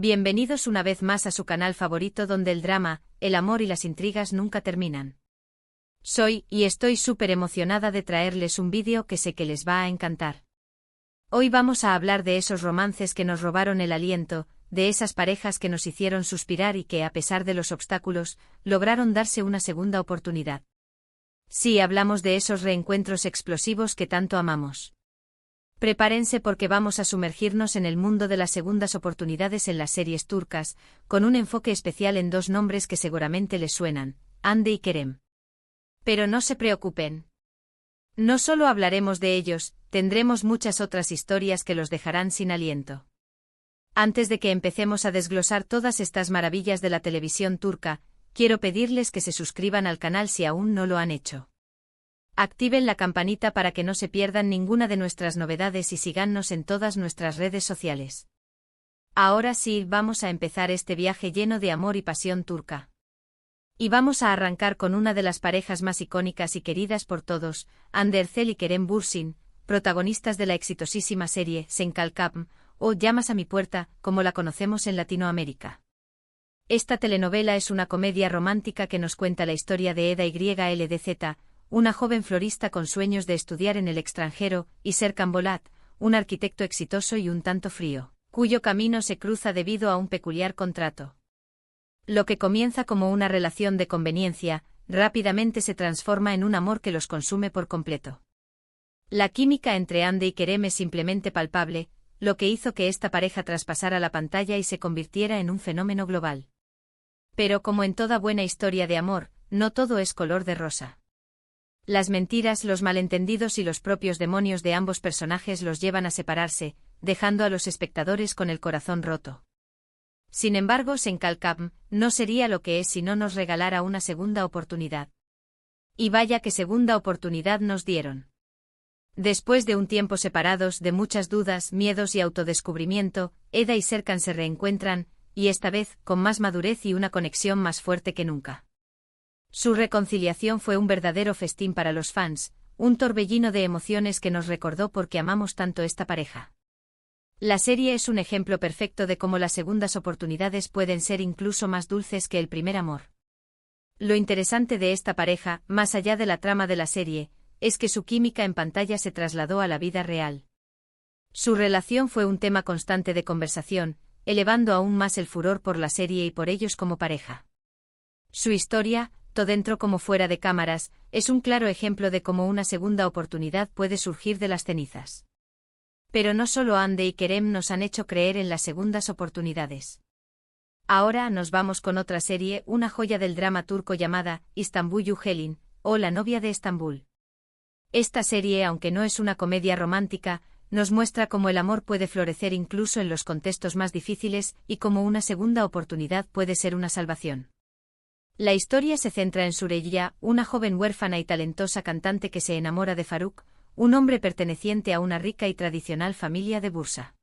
Bienvenidos una vez más a su canal favorito donde el drama, el amor y las intrigas nunca terminan. Soy, y estoy súper emocionada de traerles un vídeo que sé que les va a encantar. Hoy vamos a hablar de esos romances que nos robaron el aliento, de esas parejas que nos hicieron suspirar y que, a pesar de los obstáculos, lograron darse una segunda oportunidad. Sí, hablamos de esos reencuentros explosivos que tanto amamos. Prepárense porque vamos a sumergirnos en el mundo de las segundas oportunidades en las series turcas, con un enfoque especial en dos nombres que seguramente les suenan, Hande y Kerem. Pero no se preocupen. No solo hablaremos de ellos, tendremos muchas otras historias que los dejarán sin aliento. Antes de que empecemos a desglosar todas estas maravillas de la televisión turca, quiero pedirles que se suscriban al canal si aún no lo han hecho. Activen la campanita para que no se pierdan ninguna de nuestras novedades y síganos en todas nuestras redes sociales. Ahora sí, vamos a empezar este viaje lleno de amor y pasión turca. Y vamos a arrancar con una de las parejas más icónicas y queridas por todos, Hande Erçel y Kerem Bürsin, protagonistas de la exitosísima serie Sen Kalkam, o Llamas a mi puerta, como la conocemos en Latinoamérica. Esta telenovela es una comedia romántica que nos cuenta la historia de Eda YLDZ, una joven florista con sueños de estudiar en el extranjero, y Serkan Bolat, un arquitecto exitoso y un tanto frío, cuyo camino se cruza debido a un peculiar contrato. Lo que comienza como una relación de conveniencia, rápidamente se transforma en un amor que los consume por completo. La química entre Hande y Kerem es simplemente palpable, lo que hizo que esta pareja traspasara la pantalla y se convirtiera en un fenómeno global. Pero como en toda buena historia de amor, no todo es color de rosa. Las mentiras, los malentendidos y los propios demonios de ambos personajes los llevan a separarse, dejando a los espectadores con el corazón roto. Sin embargo, Sen Kalkam no sería lo que es si no nos regalara una segunda oportunidad. Y vaya que segunda oportunidad nos dieron. Después de un tiempo separados, de muchas dudas, miedos y autodescubrimiento, Eda y Serkan se reencuentran, y esta vez, con más madurez y una conexión más fuerte que nunca. Su reconciliación fue un verdadero festín para los fans, un torbellino de emociones que nos recordó por qué amamos tanto esta pareja. La serie es un ejemplo perfecto de cómo las segundas oportunidades pueden ser incluso más dulces que el primer amor. Lo interesante de esta pareja, más allá de la trama de la serie, es que su química en pantalla se trasladó a la vida real. Su relación fue un tema constante de conversación, elevando aún más el furor por la serie y por ellos como pareja. Su historia, tanto dentro como fuera de cámaras, es un claro ejemplo de cómo una segunda oportunidad puede surgir de las cenizas. Pero no solo Hande y Kerem nos han hecho creer en las segundas oportunidades. Ahora nos vamos con otra serie, una joya del drama turco llamada İstanbul Helin, o La novia de Estambul. Esta serie, aunque no es una comedia romántica, nos muestra cómo el amor puede florecer incluso en los contextos más difíciles y cómo una segunda oportunidad puede ser una salvación. La historia se centra en Süreyya, una joven huérfana y talentosa cantante que se enamora de Faruk, un hombre perteneciente a una rica y tradicional familia de Bursa.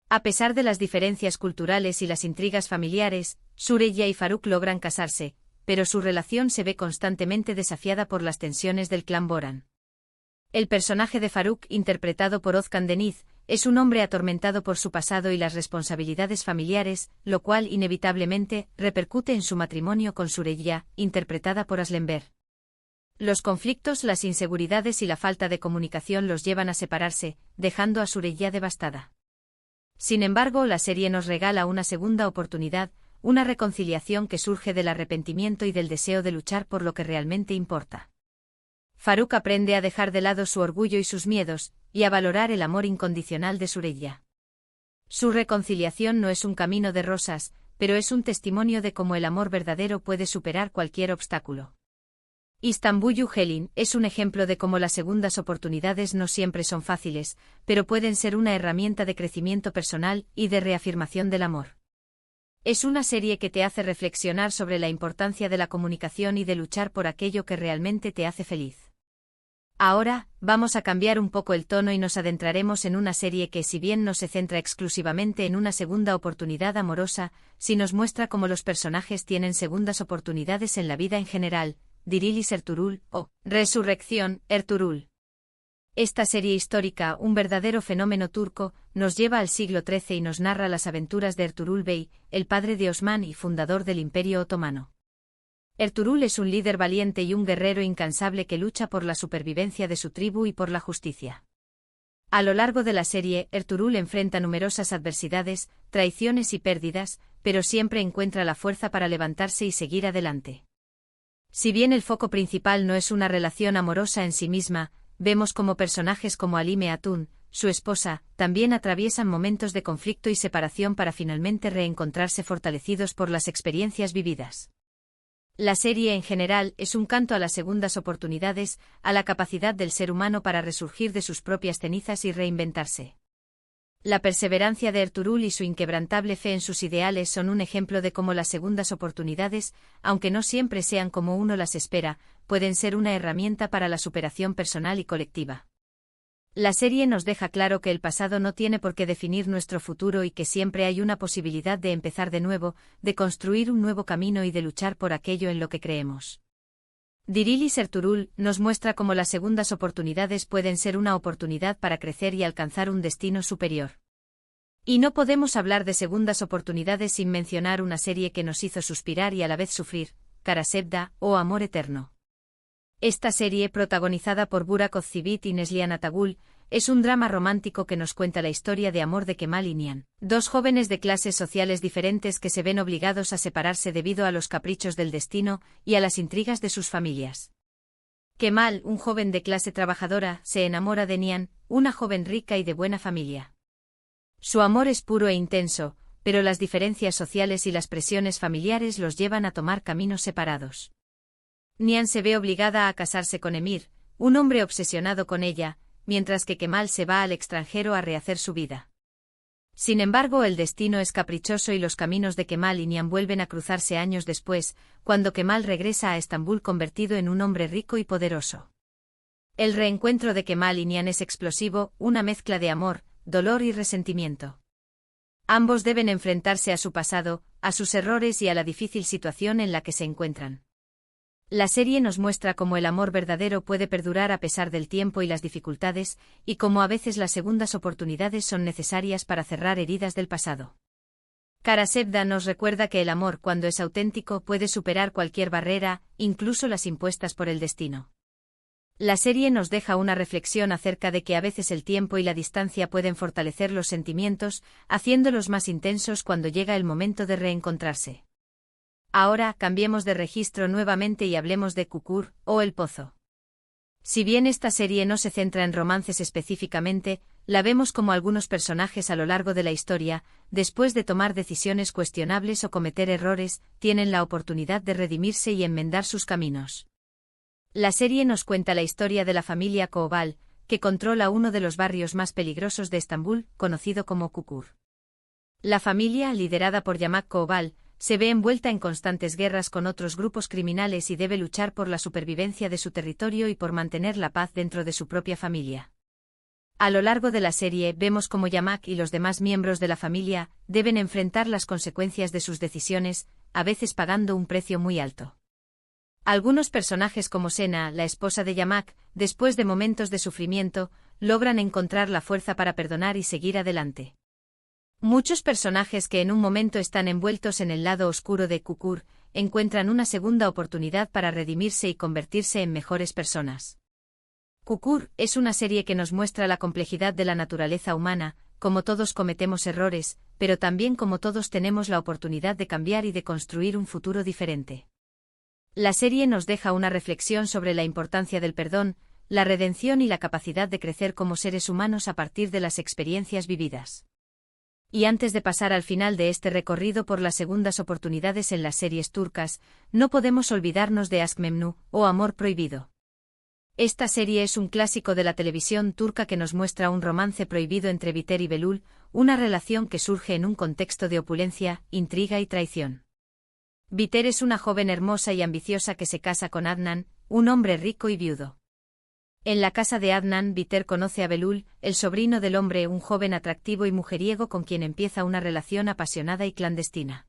A pesar de las diferencias culturales y las intrigas familiares, Süreyya y Faruk logran casarse, pero su relación se ve constantemente desafiada por las tensiones del clan Boran. El personaje de Faruk, interpretado por Özkan Deniz, es un hombre atormentado por su pasado y las responsabilidades familiares, lo cual inevitablemente repercute en su matrimonio con Süreyya, interpretada por Aslenber. Los conflictos, las inseguridades y la falta de comunicación los llevan a separarse, dejando a Süreyya devastada. Sin embargo, la serie nos regala una segunda oportunidad, una reconciliación que surge del arrepentimiento y del deseo de luchar por lo que realmente importa. Faruk aprende a dejar de lado su orgullo y sus miedos, y a valorar el amor incondicional de Süreyya. Su reconciliación no es un camino de rosas, pero es un testimonio de cómo el amor verdadero puede superar cualquier obstáculo. İstanbul Helin es un ejemplo de cómo las segundas oportunidades no siempre son fáciles, pero pueden ser una herramienta de crecimiento personal y de reafirmación del amor. Es una serie que te hace reflexionar sobre la importancia de la comunicación y de luchar por aquello que realmente te hace feliz. Ahora, vamos a cambiar un poco el tono y nos adentraremos en una serie que, si bien no se centra exclusivamente en una segunda oportunidad amorosa, sí nos muestra cómo los personajes tienen segundas oportunidades en la vida en general, Dirilis Ertuğrul, o Resurrección, Ertuğrul. Esta serie histórica, un verdadero fenómeno turco, nos lleva al siglo XIII y nos narra las aventuras de Ertuğrul Bey, el padre de Osman y fundador del Imperio Otomano. Ertuğrul es un líder valiente y un guerrero incansable que lucha por la supervivencia de su tribu y por la justicia. A lo largo de la serie, Ertuğrul enfrenta numerosas adversidades, traiciones y pérdidas, pero siempre encuentra la fuerza para levantarse y seguir adelante. Si bien el foco principal no es una relación amorosa en sí misma, vemos como personajes como Halime Hatun, su esposa, también atraviesan momentos de conflicto y separación para finalmente reencontrarse fortalecidos por las experiencias vividas. La serie en general es un canto a las segundas oportunidades, a la capacidad del ser humano para resurgir de sus propias cenizas y reinventarse. La perseverancia de Ertuğrul y su inquebrantable fe en sus ideales son un ejemplo de cómo las segundas oportunidades, aunque no siempre sean como uno las espera, pueden ser una herramienta para la superación personal y colectiva. La serie nos deja claro que el pasado no tiene por qué definir nuestro futuro y que siempre hay una posibilidad de empezar de nuevo, de construir un nuevo camino y de luchar por aquello en lo que creemos. Dirilis Ertuğrul nos muestra cómo las segundas oportunidades pueden ser una oportunidad para crecer y alcanzar un destino superior. Y no podemos hablar de segundas oportunidades sin mencionar una serie que nos hizo suspirar y a la vez sufrir, Kara Sevda, o Amor Eterno. Esta serie, protagonizada por Burak Özçivit y Neslihan Atagul, es un drama romántico que nos cuenta la historia de amor de Kemal y Nihan, dos jóvenes de clases sociales diferentes que se ven obligados a separarse debido a los caprichos del destino y a las intrigas de sus familias. Kemal, un joven de clase trabajadora, se enamora de Nihan, una joven rica y de buena familia. Su amor es puro e intenso, pero las diferencias sociales y las presiones familiares los llevan a tomar caminos separados. Nihan se ve obligada a casarse con Emir, un hombre obsesionado con ella, mientras que Kemal se va al extranjero a rehacer su vida. Sin embargo, el destino es caprichoso y los caminos de Kemal y Nihan vuelven a cruzarse años después, cuando Kemal regresa a Estambul convertido en un hombre rico y poderoso. El reencuentro de Kemal y Nihan es explosivo, una mezcla de amor, dolor y resentimiento. Ambos deben enfrentarse a su pasado, a sus errores y a la difícil situación en la que se encuentran. La serie nos muestra cómo el amor verdadero puede perdurar a pesar del tiempo y las dificultades, y cómo a veces las segundas oportunidades son necesarias para cerrar heridas del pasado. Kara Sevda nos recuerda que el amor, cuando es auténtico, puede superar cualquier barrera, incluso las impuestas por el destino. La serie nos deja una reflexión acerca de que a veces el tiempo y la distancia pueden fortalecer los sentimientos, haciéndolos más intensos cuando llega el momento de reencontrarse. Ahora, cambiemos de registro nuevamente y hablemos de Kukur, o El Pozo. Si bien esta serie no se centra en romances específicamente, la vemos como algunos personajes a lo largo de la historia, después de tomar decisiones cuestionables o cometer errores, tienen la oportunidad de redimirse y enmendar sus caminos. La serie nos cuenta la historia de la familia Koval, que controla uno de los barrios más peligrosos de Estambul, conocido como Kukur. La familia, liderada por Yamak Koval, se ve envuelta en constantes guerras con otros grupos criminales y debe luchar por la supervivencia de su territorio y por mantener la paz dentro de su propia familia. A lo largo de la serie vemos cómo Yamak y los demás miembros de la familia deben enfrentar las consecuencias de sus decisiones, a veces pagando un precio muy alto. Algunos personajes como Sena, la esposa de Yamak, después de momentos de sufrimiento, logran encontrar la fuerza para perdonar y seguir adelante. Muchos personajes que en un momento están envueltos en el lado oscuro de Kukur, encuentran una segunda oportunidad para redimirse y convertirse en mejores personas. Kukur es una serie que nos muestra la complejidad de la naturaleza humana, como todos cometemos errores, pero también como todos tenemos la oportunidad de cambiar y de construir un futuro diferente. La serie nos deja una reflexión sobre la importancia del perdón, la redención y la capacidad de crecer como seres humanos a partir de las experiencias vividas. Y antes de pasar al final de este recorrido por las segundas oportunidades en las series turcas, no podemos olvidarnos de Aşk Memnu, o Amor Prohibido. Esta serie es un clásico de la televisión turca que nos muestra un romance prohibido entre Biter y Belul, una relación que surge en un contexto de opulencia, intriga y traición. Biter es una joven hermosa y ambiciosa que se casa con Adnan, un hombre rico y viudo. En la casa de Adnan, Biter conoce a Belul, el sobrino del hombre, un joven atractivo y mujeriego con quien empieza una relación apasionada y clandestina.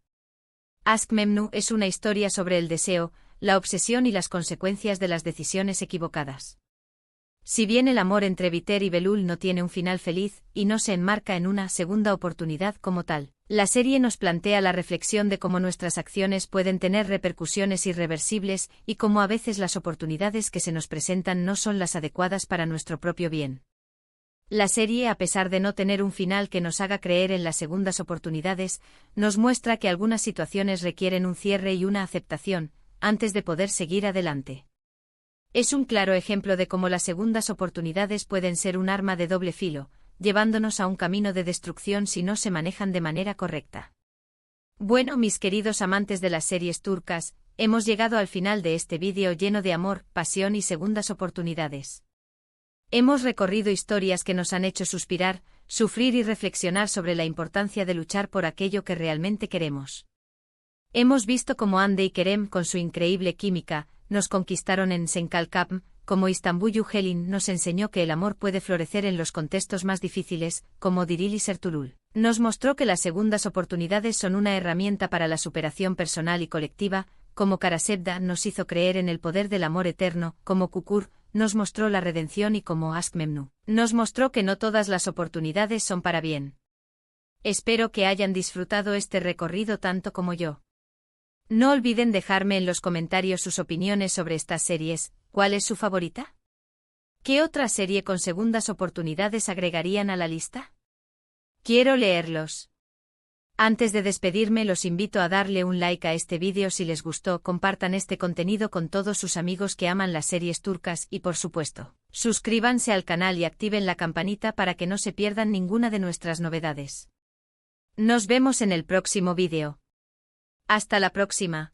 Aşk Memnu es una historia sobre el deseo, la obsesión y las consecuencias de las decisiones equivocadas. Si bien el amor entre Biter y Belul no tiene un final feliz, y no se enmarca en una segunda oportunidad como tal, la serie nos plantea la reflexión de cómo nuestras acciones pueden tener repercusiones irreversibles y cómo a veces las oportunidades que se nos presentan no son las adecuadas para nuestro propio bien. La serie, a pesar de no tener un final que nos haga creer en las segundas oportunidades, nos muestra que algunas situaciones requieren un cierre y una aceptación, antes de poder seguir adelante. Es un claro ejemplo de cómo las segundas oportunidades pueden ser un arma de doble filo, llevándonos a un camino de destrucción si no se manejan de manera correcta. Bueno, mis queridos amantes de las series turcas, hemos llegado al final de este vídeo lleno de amor, pasión y segundas oportunidades. Hemos recorrido historias que nos han hecho suspirar, sufrir y reflexionar sobre la importancia de luchar por aquello que realmente queremos. Hemos visto cómo Hande y Kerem, con su increíble química, nos conquistaron en Senkalkapm, como Istanbul Yücelin nos enseñó que el amor puede florecer en los contextos más difíciles, como Diril y Sertulul. Nos mostró que las segundas oportunidades son una herramienta para la superación personal y colectiva, como Karasevda nos hizo creer en el poder del amor eterno, como Kukur nos mostró la redención y como Askmemnu nos mostró que no todas las oportunidades son para bien. Espero que hayan disfrutado este recorrido tanto como yo. No olviden dejarme en los comentarios sus opiniones sobre estas series. ¿Cuál es su favorita? ¿Qué otra serie con segundas oportunidades agregarían a la lista? Quiero leerlos. Antes de despedirme, los invito a darle un like a este vídeo si les gustó, compartan este contenido con todos sus amigos que aman las series turcas y, por supuesto, suscríbanse al canal y activen la campanita para que no se pierdan ninguna de nuestras novedades. Nos vemos en el próximo vídeo. Hasta la próxima.